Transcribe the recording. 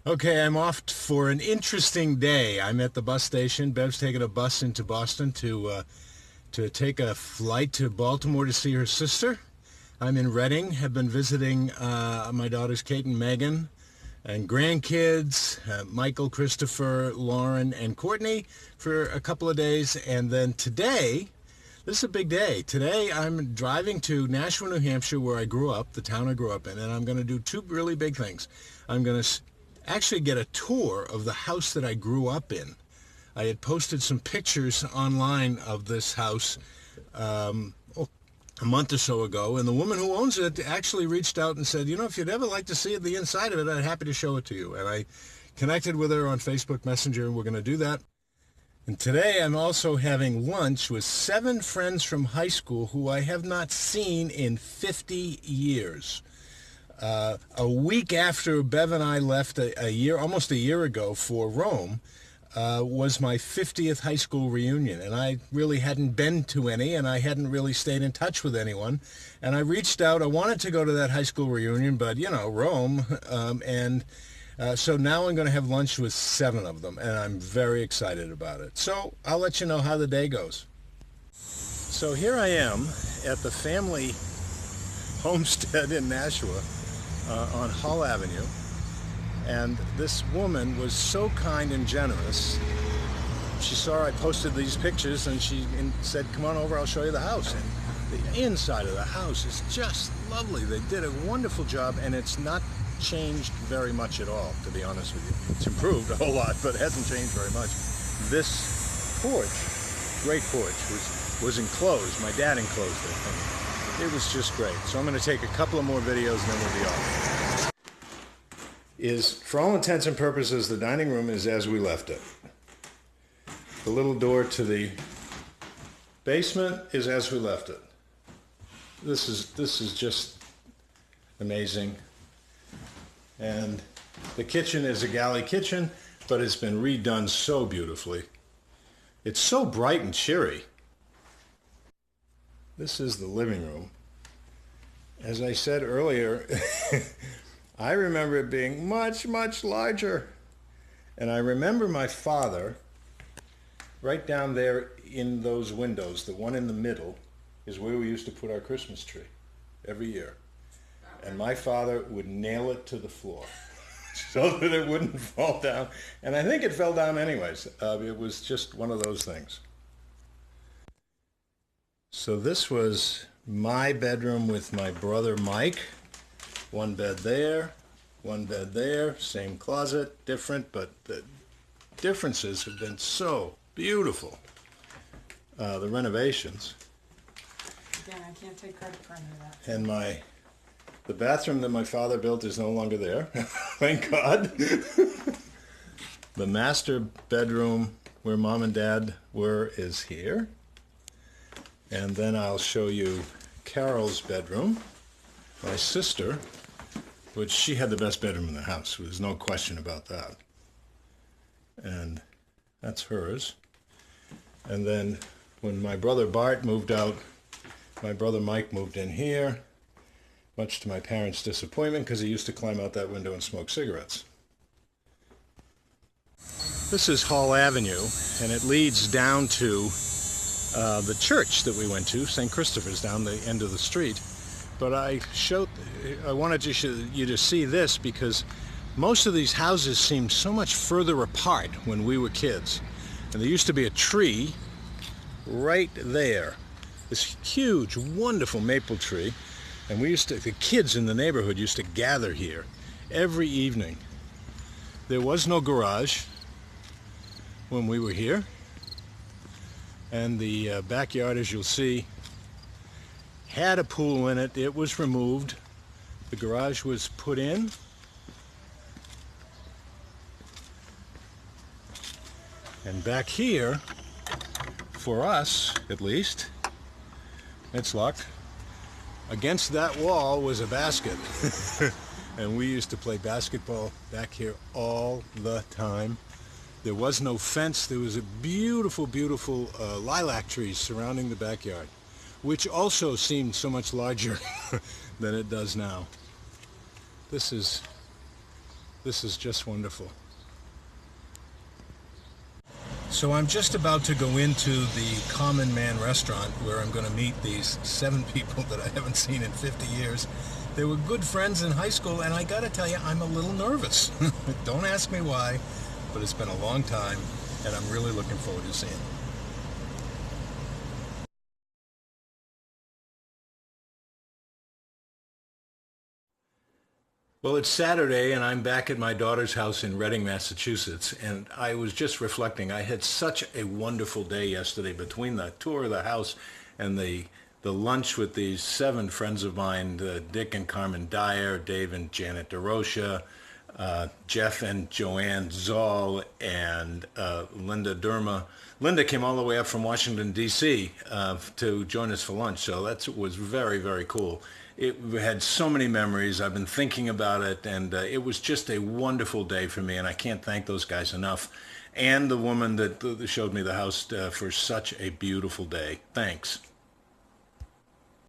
Okay, I'm off for an interesting day. I'm at the bus station. Bev's taking a bus into Boston to take a flight to Baltimore to see her sister. I'm in Reading. Have been visiting my daughters Kate and Megan and grandkids, Michael, Christopher, Lauren, and Courtney for a couple of days. And then today, this is a big day. Today I'm driving to Nashua, New Hampshire, where I grew up, the town I grew up in, and I'm going to do two really big things. I'm going to actually get a tour of the house that I grew up in. I had posted some pictures online of this house a month or so ago, and the woman who owns it actually reached out and said, you know, if you'd ever like to see the inside of it, I'd be happy to show it to you. And I connected with her on Facebook Messenger, and we're going to do that. And today I'm also having lunch with 7 friends from high school who I have not seen in 50 years. A week after Bev and I left almost a year ago for Rome, was my 50th high school reunion, and I really hadn't been to any, and I hadn't really stayed in touch with anyone. And I reached out. I wanted to go to that high school reunion, but you know, Rome, so now I'm going to have lunch with 7 of them, and I'm very excited about it. So I'll let you know how the day goes. So here I am at the family homestead in Nashua on Hull Avenue. And this woman was so kind and generous. She saw I posted these pictures and she said, come on over, I'll show you the house. And the inside of the house is just lovely. They did a wonderful job, and it's not changed very much at all, to be honest with you. It's improved a whole lot, but it hasn't changed very much. This porch, great porch, was enclosed. My dad enclosed it. And it was just great. So I'm going to take a couple of more videos and then we'll be off. For all intents and purposes, the dining room is as we left it. The little door to the basement is as we left it. This is just amazing. And the kitchen is a galley kitchen, but it's been redone so beautifully. It's so bright and cheery. This is the living room. As I said earlier, I remember it being much, much larger. And I remember my father, right down there in those windows, the one in the middle, is where we used to put our Christmas tree every year. And my father would nail it to the floor so that it wouldn't fall down. And I think it fell down anyways. It was just one of those things. So this was my bedroom with my brother Mike. One bed there, same closet, different, but the differences have been so beautiful. The renovations. Again, I can't take credit for any of that. And the bathroom that my father built is no longer there, thank God. The master bedroom where Mom and Dad were is here. And then I'll show you Carol's bedroom, my sister, which she had the best bedroom in the house. There's no question about that. And that's hers. And then when my brother Bart moved out, my brother Mike moved in here, much to my parents' disappointment, because he used to climb out that window and smoke cigarettes. This is Hall Avenue, and it leads down to the church that we went to, St. Christopher's, down the end of the street. But I wanted you to see this because most of these houses seemed so much further apart when we were kids. And there used to be a tree right there, this huge, wonderful maple tree. And the kids in the neighborhood used to gather here every evening. There was no garage when we were here. And the backyard, as you'll see, had a pool in it. It was removed. The garage was put in. And back here, for us at least, it's locked. Against that wall was a basket. And we used to play basketball back here all the time. There was no fence. There was a beautiful, beautiful lilac trees surrounding the backyard, which also seemed so much larger than it does now. This is This is just wonderful. So I'm just about to go into the Common Man restaurant where I'm going to meet these 7 people that I haven't seen in 50 years. They were good friends in high school, and I got to tell you, I'm a little nervous. Don't ask me why, but it's been a long time, and I'm really looking forward to seeing them. Well, it's Saturday, and I'm back at my daughter's house in Reading, Massachusetts, and I was just reflecting. I had such a wonderful day yesterday between the tour of the house and the lunch with these 7 friends of mine, Dick and Carmen Dyer, Dave and Janet DeRocha, Jeff and Joanne Zoll, and Linda Derma. Linda came all the way up from Washington, D.C. To join us for lunch, so that was very, very cool. It had so many memories. I've been thinking about it, and it was just a wonderful day for me, and I can't thank those guys enough. And the woman that showed me the house for such a beautiful day. Thanks.